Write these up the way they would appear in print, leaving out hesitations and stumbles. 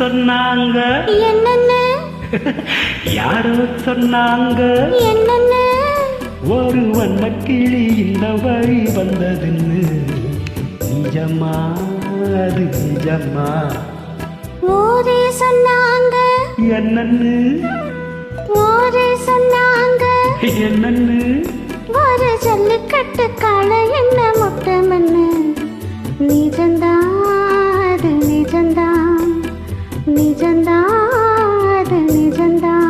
சொன்னாங்க என்னன்னு யாரோ சொன்னாங்க என்னன்னு ஒரு வண்ண கிளி இந்த வழி வந்ததுன்னு நிஜமா அது நிஜமா ஊரே சொன்னாங்க என்னன்னு ஊரே சொன்னாங்க என்னன்னு ஒரு ஜல்லிக்கட்டு காளை என்ன முட்டை மண்ணு நிஜந்தான் அது நிஜந்தான் நிஜந்தான் அது நிஜந்தான்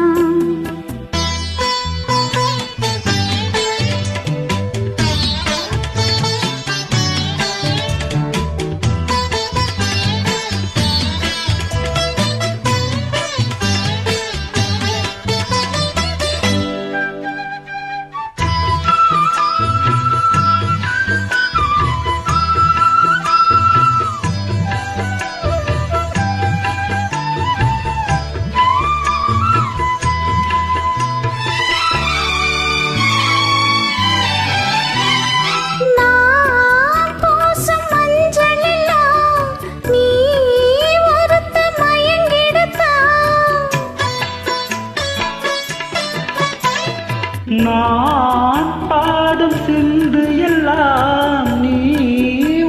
நான் பாடும் சிந்து எல்லாம் நீ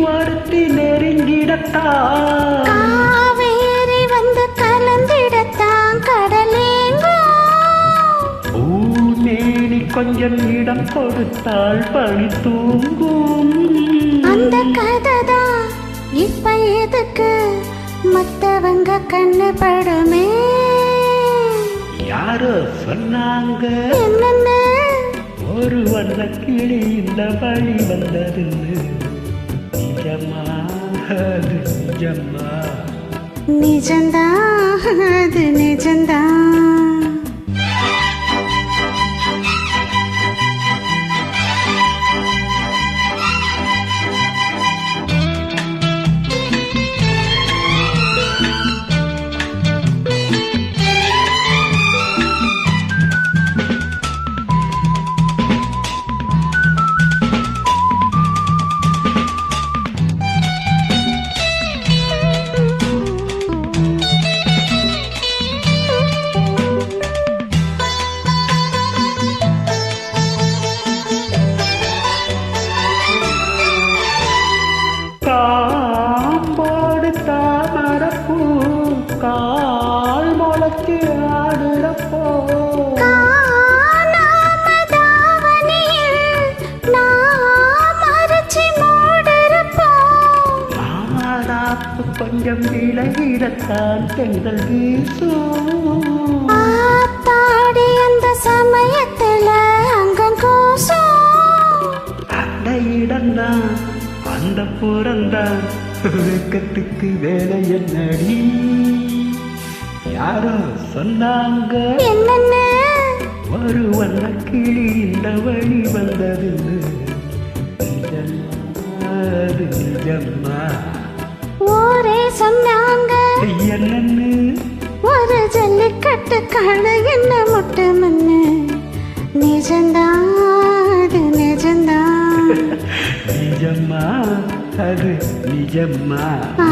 ஒருத்தி நெருங்கிடத்தான் காவேரி வந்து கலந்திடத்தான் கடலேங்கோ பூமேனி கொஞ்சம் இடம் கொடுத்தாள் பணி தூங்கும் அந்த கதைதான் இப்ப எதுக்கு மத்தவங்க கண்ணு படுமே யாரோ சொன்னாங்க என்னன்னு ஒரு வண்ண கிளி இந்த வழி வந்ததுன்னு நிஜமா அது நிஜமா நிஜந்தான் அது நிஜந்தான் காம்போடு தாமரப்பூ கால் முளைக்கு ஆடுறப்போ மாடாப்பு கொஞ்சம் விலகிடத்தான் பெண்கள் வீசும் ஆத்தாடி அந்த சமயத்துல அங்கம் கோசம் அந்த இடம்தான் அந்த புறந்தான் வெக்கத்துக்கு வேலை என்னடி யாரோ சொன்னாங்க என்னன்னு ஒரு வண்ண கிளி இந்த வழி வந்ததுன்னு நிஜமா அது நிஜமா ஊரே சொன்னாங்க என்னன்னு ஒரு ஜல்லிக்கட்டு காளை என்ன முட்டை மண்ணு நிஜந்தான் அது நிஜந்தான் நிஜமா அது நிஜமா ஆ